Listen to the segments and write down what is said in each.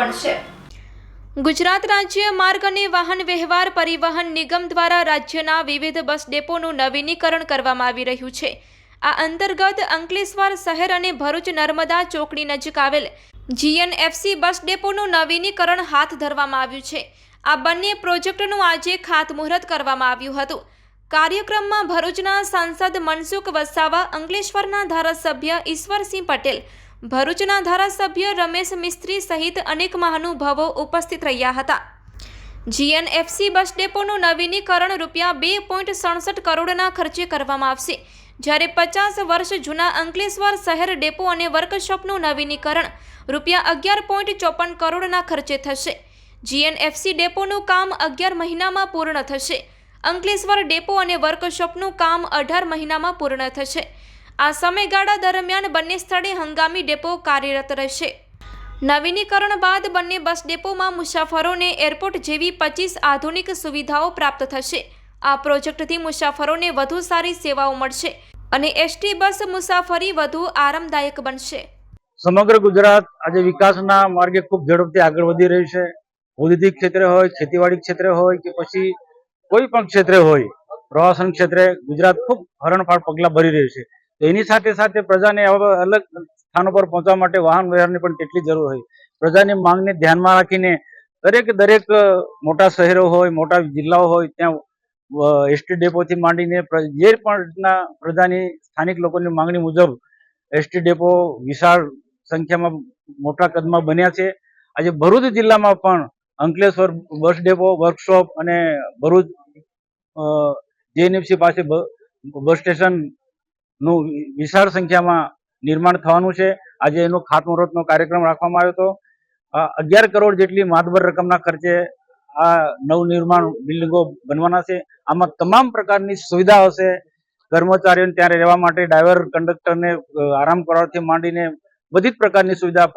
બનશે। ગુજરાત રાજ્ય માર્ગ અને વાહન વ્યવહાર પરિવહન નિગમ દ્વારા રાજ્યના વિવિધ બસ ડેપોનું નવીનીકરણ કરવામાં આવી રહ્યું છે। આ અંતર્ગત અંકલેશ્વર શહેર અને ભરૂચ નર્મદા ચોકડી નજીક આવેલ જીએનએફસી બસ ડેપોનું નવીનીકરણ હાથ ધરવામાં આવ્યું છે। આ બંને પ્રોજેક્ટનું આજે ખાતમુહૂર્ત કરવામાં આવ્યું હતું। કાર્યક્રમમાં ભરૂચના સાંસદ મનસુખ વસાવા, અંકલેશ્વરના ધારાસભ્ય ઈશ્વરસિંહ પટેલ, ભરૂચના ધારાસભ્ય રમેશ મિસ્ત્રી સહિત અનેક મહાનુભાવો ઉપસ્થિત રહ્યા હતા। જીએનએફસી બસ ડેપોનું નવીનીકરણ ₹2.67 કરોડના ખર્ચે કરવામાં આવશે, જ્યારે 50 વર્ષ જૂના અંકલેશ્વર શહેર ડેપો અને વર્કશોપનું નવીનીકરણ ₹11.54 કરોડના ખર્ચે થશે। જીએનએફસી ડેપોનું કામ 11 મહિનામાં પૂર્ણ થશે। અંકલેશ્વર ડેપો અને વર્કશોપનું કામ 18 મહિનામાં પૂર્ણ થશે। આ સમયગાળા દરમિયાન બંને સ્થળે હંગામી ડેપો કાર્યરત રહેશે। નવીનીકરણ બાદ બંને બસ ડેપોમાં મુસાફરોને એરપોર્ટ જેવી 25 આધુનિક સુવિધાઓ પ્રાપ્ત થશે। આ પ્રોજેક્ટથી મુસાફરોને વધુ સારી સેવાઓ મળશે અને એસટી બસ મુસાફરી વધુ આરામદાયક બનશે। સમગ્ર ગુજરાત આજે વિકાસના માર્ગે ખૂબ ઝડપથી આગળ વધી રહ્યું છે। ઔદ્યોગિક ક્ષેત્રે હોય, ખેતીવાડી ક્ષેત્રે હોય કે પછી કોઈ પણ ક્ષેત્રે હોય, પ્રવાસન ક્ષેત્રે ગુજરાત ખૂબ હરણફાળ પગલાં ભરી રહ્યું છે। તો એની સાથે સાથે પ્રજાને અલગ સ્થાનો પર પહોંચવા માટે વાહન વ્યવહારની પણ કેટલી જરૂર હોય। પ્રજાની માંગને ધ્યાનમાં રાખીને દરેક મોટા શહેરો હોય, મોટા જિલ્લાઓ હોય, ત્યાં એસટી ડેપોથી માંડીને જે પણ રીતના પ્રજાની સ્થાનિક લોકોની માંગણી મુજબ એસટી ડેપો વિશાળ સંખ્યામાં મોટા કદમાં બન્યા છે। આજે ભરૂચ જિલ્લામાં પણ અંકલેશ્વર બસ ડેપો, વર્કશોપ અને ભરૂચ જીએનએફસી પાસે બસ સ્ટેશનનું વિશાળ સંખ્યામાં નિર્માણ થવાનું છે। આજે એનો ખાતમુહૂર્તનો કાર્યક્રમ રાખવામાં આવ્યો હતો। 11 કરોડ જેટલી માતબર રકમના ખર્ચે આ નવનિર્માણ બિલ્ડિંગો બનવાના છે। આમાં તમામ પ્રકારની સુવિધા હશે। કર્મચારીઓને ત્યાં રહેવા માટે, ડ્રાઈવર કંડક્ટરને આરામ કરવાથી માંડીને બધી જ પ્રકારની સુવિધા,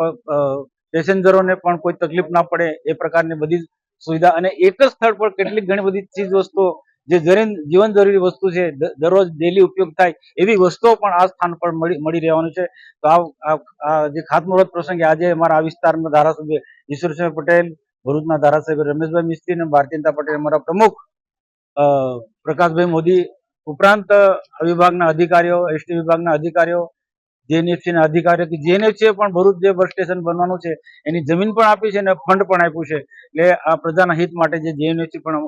પેસેન્જરોને પણ કોઈ તકલીફ ના પડે એ પ્રકારની બધી સુવિધા, અને એક જ સ્થળ પર કેટલીક ઘણી બધી ચીજ વસ્તુઓ જે જીવન જરૂરી વસ્તુ છે, દરરોજ ડેલી ઉપયોગ થાય એવી વસ્તુઓ પણ આ સ્થાન પર મળી રહેવાનું છે। તો આ જે ખાતમુહૂર્ત પ્રસંગે આજે અમારા આ વિસ્તારના ધારાસભ્ય ઈશ્વરસિંહ પટેલ, ભરૂચના ધારાસભ્ય રમેશભાઈ મિસ્ત્રી અને ભારતીય જનતા પાર્ટી અમારા પ્રમુખ પ્રકાશભાઈ મોદી ઉપરાંત વિભાગના અધિકારીઓ, એસટી વિભાગના અધિકારીઓ, જીએનએફસીના અધિકારીઓ, કે જીએનએફસીએ પણ ભરૂચ જે બસ સ્ટેશન બનવાનું છે એની જમીન પણ આપી છે અને ફંડ પણ આપ્યું છે। એટલે આ પ્રજાના હિત માટે જે જીએનએફસી પણ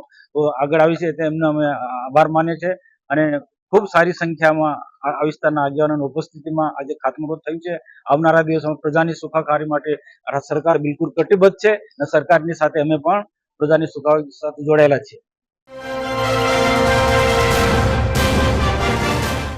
આગળ આવી છે તેમને અમે આભાર માનીએ છીએ। અને ખૂબ સારી સંખ્યામાં આ વિસ્તારના આગેવાનોની ઉપસ્થિતિમાં આજે ખાતમુહૂર્ત થયું છે। આવનારા દિવસોમાં પ્રજાની સુખાકારી માટે સરકાર બિલકુલ કટિબદ્ધ છે અને સરકારની સાથે અમે પણ પ્રજાની સુખાકારી સાથે જોડાયેલા છીએ।